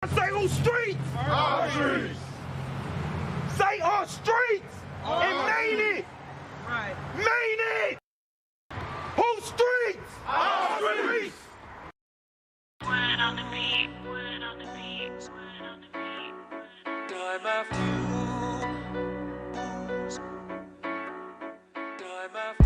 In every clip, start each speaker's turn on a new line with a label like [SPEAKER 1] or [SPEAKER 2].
[SPEAKER 1] Say on streets.
[SPEAKER 2] Our streets.
[SPEAKER 1] Say on streets. And made it.
[SPEAKER 3] Right.
[SPEAKER 1] Made it. Whose streets?
[SPEAKER 2] Our streets.
[SPEAKER 4] Word on the beat, word on the beat, word on the beat.
[SPEAKER 5] Time after time after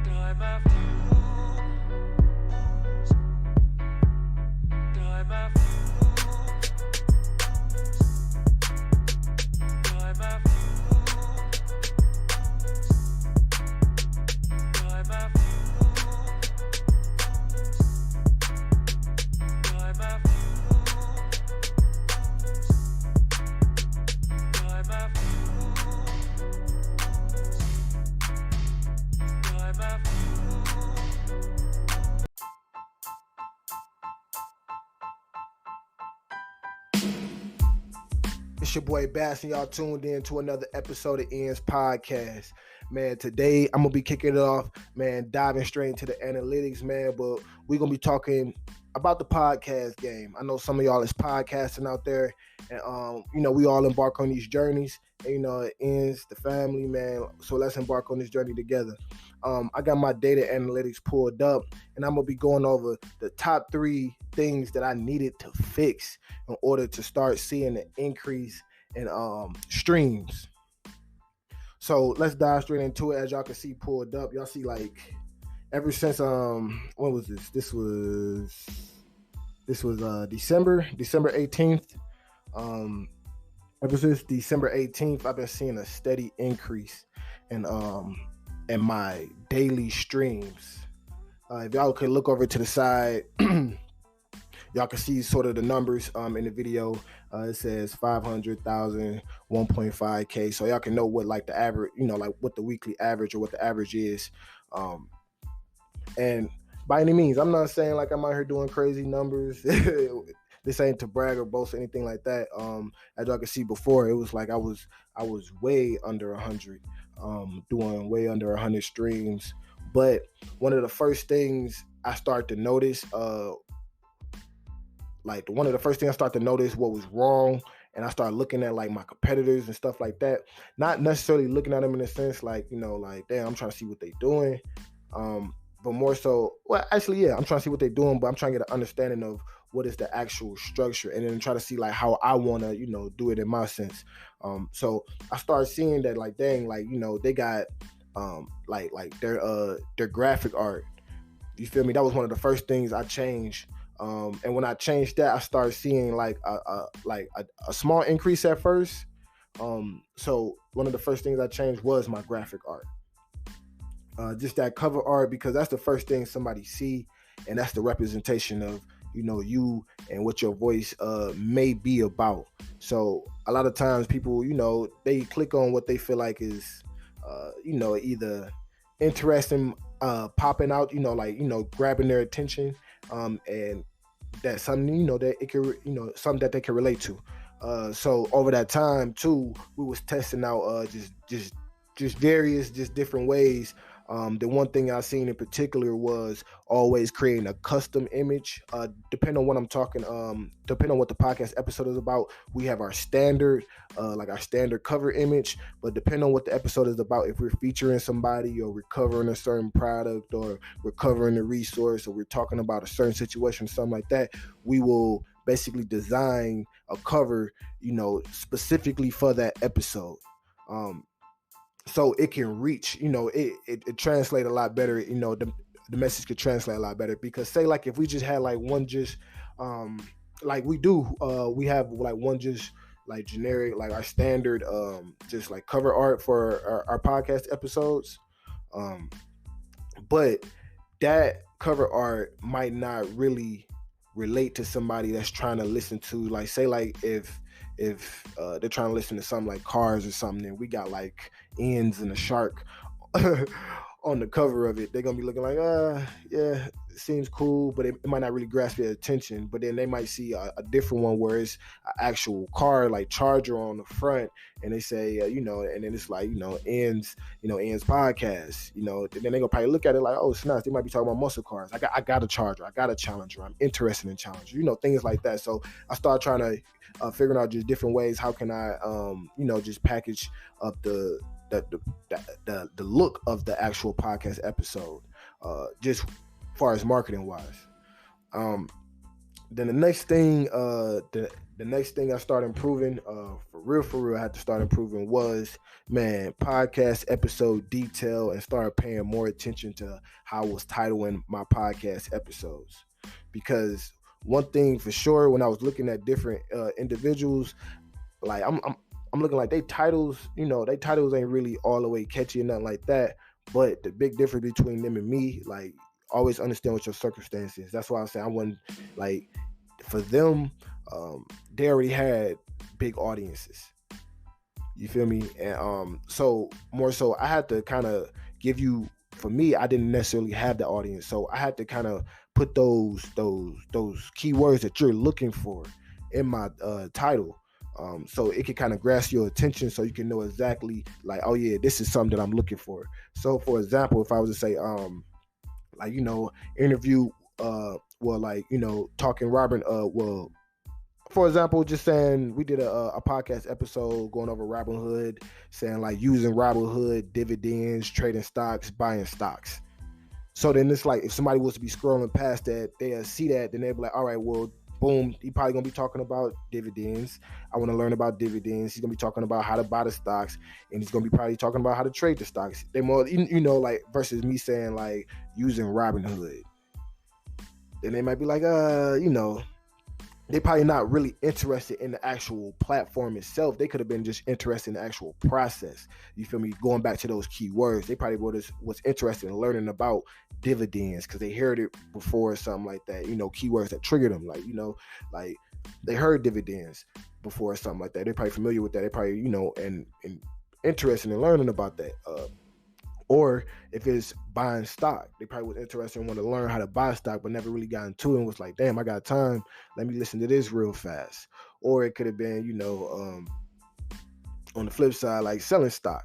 [SPEAKER 5] time after time after time after time after
[SPEAKER 6] It's your boy Bazz, and y'all tuned in to another episode of Ian's podcast. Man, today I'm going to be kicking it off, man, diving straight into the analytics, man, but we're going to be talking about the podcast game. I know some of y'all is podcasting out there, and, we all embark on these journeys, and, it ends the family, man, so let's embark on this journey together. I got my data analytics pulled up, and I'm going to be going over the top 3 things that I needed to fix in order to start seeing an increase in streams. So let's dive straight into it. As y'all can see pulled up, y'all see like ever since when was this? This was December 18th. Ever since December 18th, I've been seeing a steady increase in my daily streams. If y'all could look over to the side, y'all can see sort of the numbers in the video. It says 500,000, 1.5K. So y'all can know what like the average, like what the weekly average or what the average is. And by any means, I'm not saying like I'm out here doing crazy numbers. This ain't to brag or boast or anything like that. As y'all can see before, it was like I was way under 100, doing way under 100 streams. But one of the first things I started to notice, what was wrong, and I started looking at like my competitors and stuff like that. Not necessarily looking at them in a sense like, like, damn, I'm trying to see what they're doing. But more so, well, actually, yeah, I'm trying to see what they're doing, but I'm trying to get an understanding of what is the actual structure, and then try to see like how I want to, do it in my sense. So I started seeing that like, dang, like, they got like their graphic art. You feel me? That was one of the first things I changed. And when I changed that, I started seeing like a small increase at first. So one of the first things I changed was my graphic art. Just that cover art, because that's the first thing somebody see, and that's the representation of, you and what your voice may be about. So a lot of times people, they click on what they feel like is, either interesting, popping out, grabbing their attention, and that's something, that it can, something that they can relate to. So over that time too, we was testing out just various, different ways. The one thing I seen in particular was always creating a custom image. Depending on what I'm talking, depending on what the podcast episode is about, we have our standard, like our standard cover image. But depending on what the episode is about, if we're featuring somebody or we're covering a certain product or we're covering a resource or we're talking about a certain situation, something like that, we will basically design a cover, specifically for that episode. So it can reach, it translate a lot better, the message could translate a lot better. Because say like if we just had like one like we do, we have like one just like generic, like our standard, just like cover art for our podcast episodes. But that cover art might not really relate to somebody that's trying to listen to, like, say like if they're trying to listen to something like Cars or something, and we got like ends and a shark on the cover of it, they're gonna be looking like, yeah, it seems cool, but it might not really grasp their attention. But then they might see a different one where it's an actual car, like charger on the front, and they say, and then it's like, ends podcast, and then they gonna probably look at it like, oh, snaps, they might be talking about muscle cars. I got a charger, I got a challenger, I'm interested in challenger, things like that. So I started trying to figuring out just different ways. How can I, just package up the look of the actual podcast episode, just far as marketing wise. Then the next thing, the next thing I started improving, for real, I had to start improving was, podcast episode detail, and started paying more attention to how I was titling my podcast episodes. Because one thing for sure, when I was looking at different individuals, like I'm looking like they titles ain't really all the way catchy and nothing like that. But the big difference between them and me, like, always understand what your circumstances. That's why I say I wasn't like, for them, they already had big audiences. You feel me? And so more so, I had to kind of give you. For me, I didn't necessarily have the audience, so I had to kind of put those keywords that you're looking for in my title. So it can kind of grasp your attention, so you can know exactly like, oh yeah, this is something that I'm looking for. So for example, if I was to say, interview, talking Robin, for example, just saying we did a podcast episode going over Robinhood, saying like using Robinhood, dividends, trading stocks, buying stocks. So then it's like, if somebody was to be scrolling past that, they'll see that, then they'll be like, all right, well, boom, he probably gonna be talking about dividends. I want to learn about dividends. He's gonna be talking about how to buy the stocks, and he's gonna be probably talking about how to trade the stocks. They more, like, versus me saying like using Robinhood. Then they might be like, they probably not really interested in the actual platform itself. They could have been just interested in the actual process. You feel me? Going back to those keywords, they probably was interested in learning about dividends because they heard it before or something like that. Keywords that triggered them, like they heard dividends before or something like that. They're probably familiar with that. They probably and interested in learning about that. Or if it's buying stock, they probably was interested and want to learn how to buy stock, but never really got into it and was like, damn, I got time. Let me listen to this real fast. Or it could have been, on the flip side, like selling stock.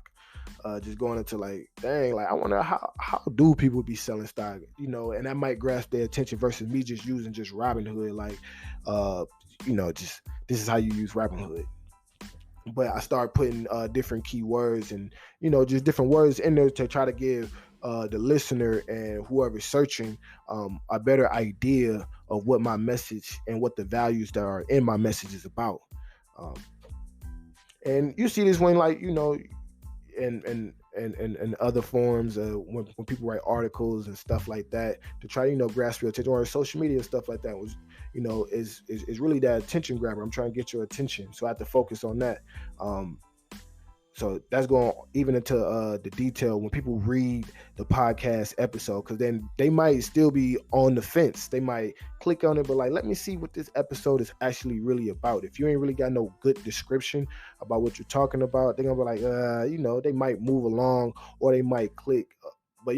[SPEAKER 6] Just going into like, dang, like I wonder how do people be selling stock, and that might grasp their attention versus me just using just Robinhood, like, just this is how you use Robinhood. But I started putting different keywords and, just different words in there to try to give the listener and whoever's searching a better idea of what my message and what the values that are in my message is about. And you see this when, like, and other forms when people write articles and stuff like that to try to grasp your attention, or social media and stuff like that was is really that attention grabber. I'm trying to get your attention, so I have to focus on that. So that's going even into the detail when people read the podcast episode, because then they might still be on the fence. They might click on it, but like, let me see what this episode is actually really about. If you ain't really got no good description about what you're talking about, they're gonna be like, they might move along or they might click. But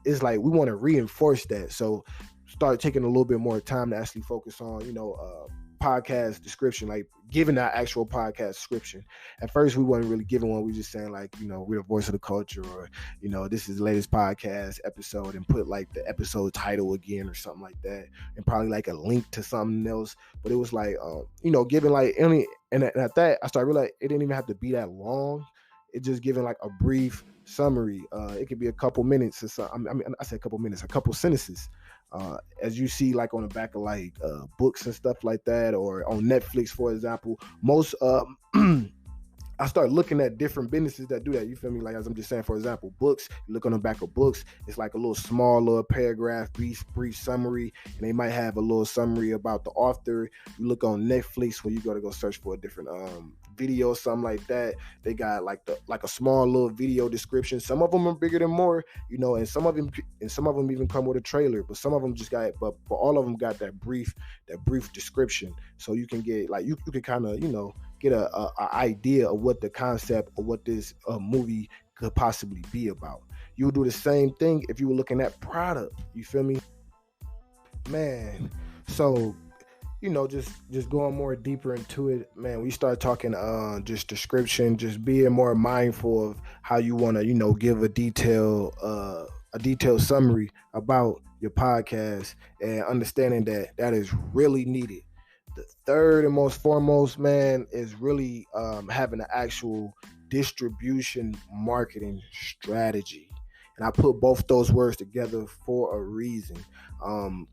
[SPEAKER 6] it's like we want to reinforce that. So start taking a little bit more time to actually focus on, podcast description, like giving that actual podcast description. At first we wasn't really giving one. We just saying like, we're the voice of the culture, or this is the latest podcast episode, and put like the episode title again or something like that, and probably like a link to something else. But it was like giving like any, and at that I started realizing it didn't even have to be that long. It just giving like a brief summary. It could be a couple minutes or something. I mean, I said a couple minutes, a couple sentences. As you see, like on the back of like books and stuff like that, or on Netflix, for example, most I start looking at different businesses that do that. You feel me? Like, as I'm just saying, for example, books, you look on the back of books, it's like a little small little paragraph, brief summary, and they might have a little summary about the author. You look on Netflix when you go search for a different video or something like that, they got like a small little video description. Some of them are bigger than more, and some of them even come with a trailer, but some of them just got, but all of them got that brief description, so you can get like, you can kind of get a idea of what the concept or what this movie could possibly be about. You would do the same thing if you were looking at product. You feel me? Man, so just going more deeper into it, man, we start talking just description, just being more mindful of how you want to, give a detailed summary about your podcast, and understanding that is really needed. The third and most foremost, man, is really having an actual distribution marketing strategy. And I put both those words together for a reason.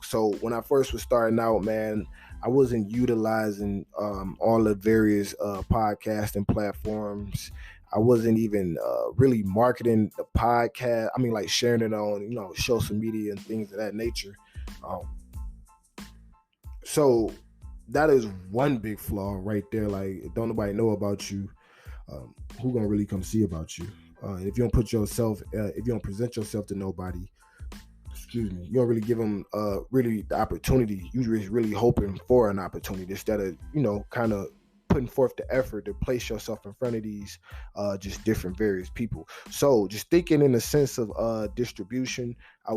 [SPEAKER 6] So when I first was starting out, man, I wasn't utilizing all the various podcasting platforms. I wasn't even really marketing the podcast. I mean, like sharing it on, social media and things of that nature. So that is one big flaw right there. Like, don't nobody know about you. Who gonna really come see about you? If you don't put yourself, if you don't present yourself to nobody, you don't really give them really the opportunity. You're just really hoping for an opportunity instead of, kind of putting forth the effort to place yourself in front of these just different various people. So just thinking in the sense of distribution, I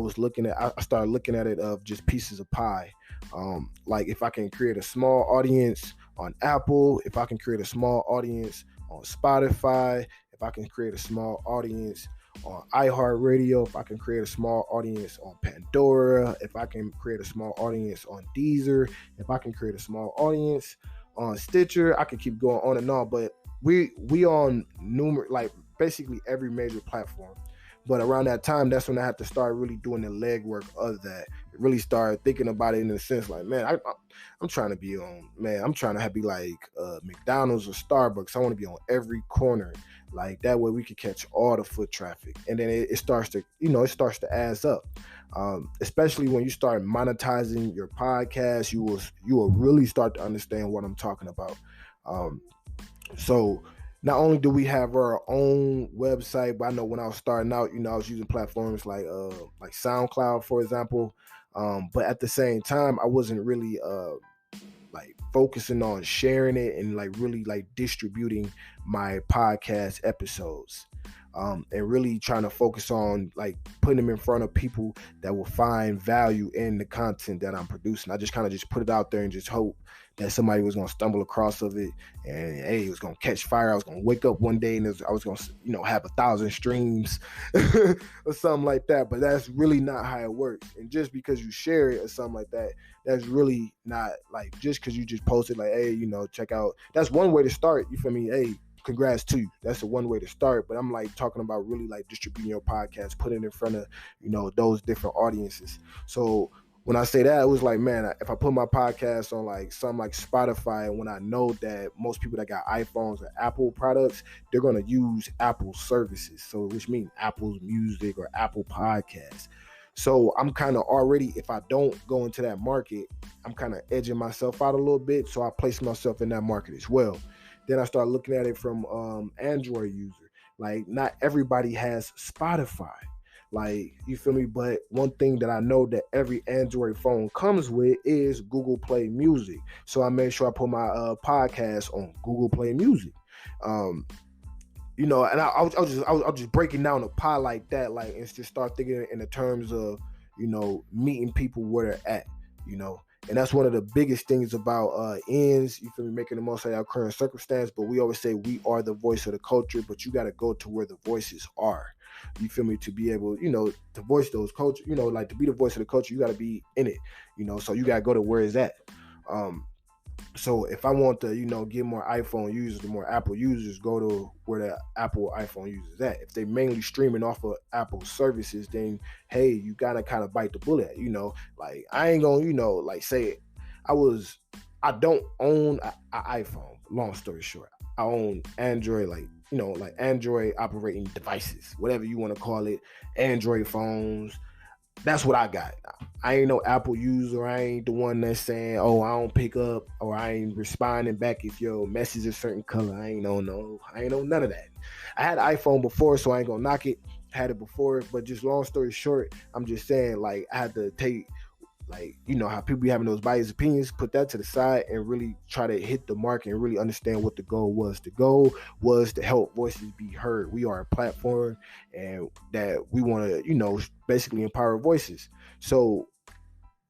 [SPEAKER 6] started looking at it of just pieces of pie. Like if I can create a small audience on Apple, if I can create a small audience on Spotify, if I can create a small audience on iHeartRadio, if I can create a small audience on Pandora, if I can create a small audience on Deezer, if I can create a small audience on Stitcher, I can keep going on and on. But we on numerous, like basically every major platform. But around that time, that's when I had to start really doing the legwork of that. Really start thinking about it in a sense like, man, I'm trying to be on, man, I'm trying to be like McDonald's or Starbucks. I want to be on every corner. Like that way we could catch all the foot traffic. And then it starts to, it starts to add up. Especially when you start monetizing your podcast, you will really start to understand what I'm talking about. So not only do we have our own website, but I know when I was starting out, I was using platforms like SoundCloud, for example. But at the same time, I wasn't really like focusing on sharing it and like really like distributing my podcast episodes. And really trying to focus on like putting them in front of people that will find value in the content that I'm producing. I just kind of just put it out there and just hope that somebody was going to stumble across of it, and hey, it was going to catch fire. I was going to wake up one day and I was going to, have 1,000 streams or something like that. But that's really not how it works. And just because you share it or something like that, that's really not like just because you just posted like, hey, check out. That's one way to start. You feel me? Hey, congrats to you. That's the one way to start. But I'm like talking about really like distributing your podcast, putting it in front of, those different audiences. So when I say that, it was like, man, if I put my podcast on like something like Spotify, and when I know that most people that got iPhones or Apple products, they're going to use Apple services. So which means Apple's Music or Apple Podcasts. So I'm kind of already, if I don't go into that market, I'm kind of edging myself out a little bit. So I place myself in that market as well. Then I start looking at it from Android user. Like not everybody has Spotify. Like, you feel me? But one thing that I know that every Android phone comes with is Google Play Music. So I made sure I put my podcast on Google Play Music. And I was just breaking down the pie like that, like, and just start thinking in the terms of, meeting people where they're at, And that's one of the biggest things about ends, you feel me, making the most of our current circumstance. But we always say we are the voice of the culture, but you got to go to where the voices are. You feel me? To be able, to voice those culture, like to be the voice of the culture, you got to be in it, so you got to go to where it's at. So if I want to, get more iPhone users, the more Apple users, go to where the Apple iPhone users at. If they mainly streaming off of Apple services, then hey, you gotta kind of bite the bullet. Like I ain't gonna, like say it. I don't own an iPhone. Long story short, I own Android, like Android operating devices, whatever you want to call it, Android phones. That's what I got. I ain't no Apple user. I ain't the one that's saying, oh, I don't pick up, or I ain't responding back if your message is a certain color. I ain't know none of that. I had an iPhone before, so I ain't gonna knock it. I had it before, but just long story short, I'm just saying, like, I had to take Like, you know how people be having those biased opinions, put that to the side and really try to hit the mark and really understand what the goal was. The goal was to help voices be heard. We are a platform and that we want to, you know, basically empower voices. So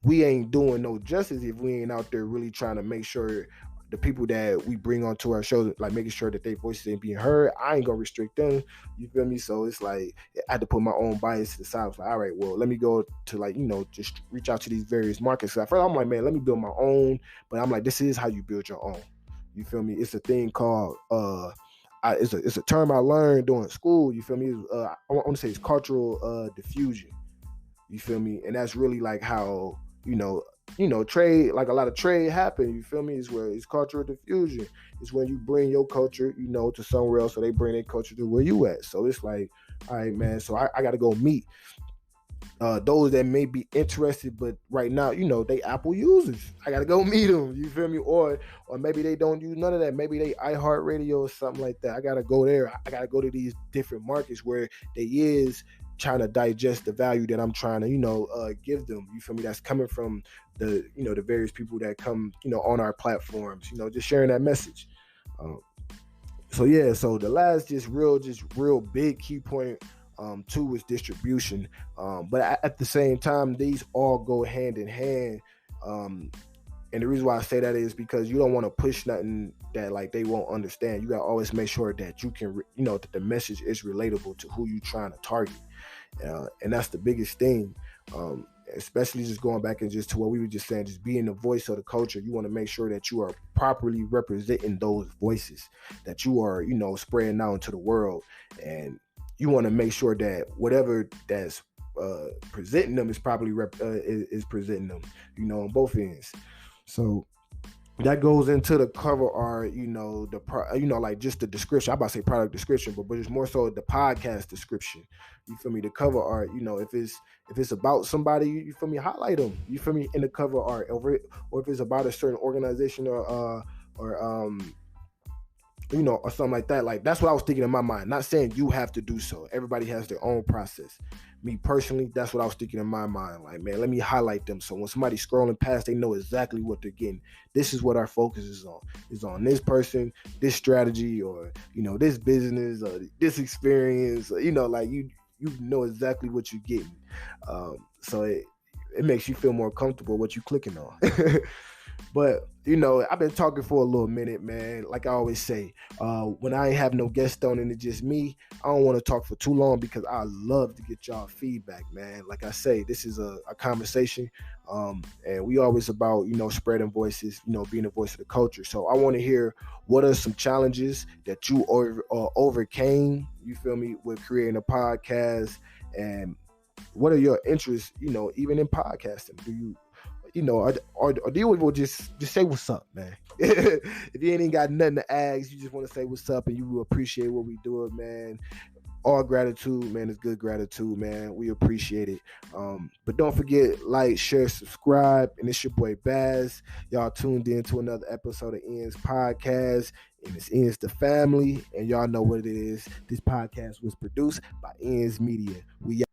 [SPEAKER 6] we ain't doing no justice if we ain't out there really trying to make sure the people that we bring onto our show, like making sure that their voices ain't being heard. I ain't gonna restrict them. You feel me? So it's like I had to put my own bias to the side. I was like, all right, well, let me go to like, you know, just reach out to these various markets. So at first I'm like, man, let me build my own. But I'm like, this is how you build your own. You feel me? It's a thing called it's a term I learned during school. You feel me? I want to say it's cultural diffusion. You feel me? And that's really like how, you know, trade, like a lot of trade happen, you feel me, is where it's cultural diffusion. It's when you bring your culture, you know, to somewhere else, so they bring their culture to where you at. So it's like, all right, man, so I got to go meet those that may be interested, but right now, you know, they Apple users. I got to go meet them, you feel me? Or maybe they don't use none of that. Maybe they iHeartRadio or something like that. I got to go there. I got to go to these different markets where they is trying to digest the value that I'm trying to, you know, give them. You feel me? That's coming from the, you know, the various people that come, you know, on our platforms, you know, just sharing that message. So yeah, so the last just real big key point too is distribution. But at the same time, these all go hand in hand. And the reason why I say that is because you don't want to push nothing that like they won't understand. You got to always make sure that you can, you know, that the message is relatable to who you're trying to target. And that's the biggest thing, especially just going back and just to what we were just saying, just being the voice of the culture. You want to make sure that you are properly representing those voices, that you are, you know, spreading out into the world. And you want to make sure that whatever that's presenting them is properly is presenting them, you know, on both ends. So that goes into the cover art, you know, like just the description. I'm about to say product description, but it's more so the podcast description. You feel me? The cover art, you know, if it's about somebody, you feel me, highlight them. You feel me, in the cover art, or if it's about a certain organization or you know, or something like that. Like, that's what I was thinking in my mind. Not saying you have to do so. Everybody has their own process. Me personally, that's what I was thinking in my mind. Like, man, let me highlight them. So when somebody's scrolling past, they know exactly what they're getting. This is what our focus is on. It's on this person, this strategy, or, you know, this business, or this experience. Or, you know, like you know exactly what you're getting. So it makes you feel more comfortable what you're clicking on. But, you know, I've been talking for a little minute, man. Like I always say, when I ain't have no guest on and it's just me, I don't want to talk for too long because I love to get y'all feedback, man. Like I say, this is a conversation, and we always about, you know, spreading voices, you know, being a voice of the culture. So I want to hear what are some challenges that you overcame, you feel me, with creating a podcast, and what are your interests, you know, even in podcasting? Do you know, or do you just say what's up, man? If you ain't got nothing to ask, you just want to say what's up, and you will appreciate what we do, man. All gratitude, man, is good gratitude, man. We appreciate it. But don't forget, like, share, subscribe, and it's your boy Bazz. Y'all tuned in to another episode of Ian's podcast, and it's Ian's the family, and y'all know what it is. This podcast was produced by Ian's Media. We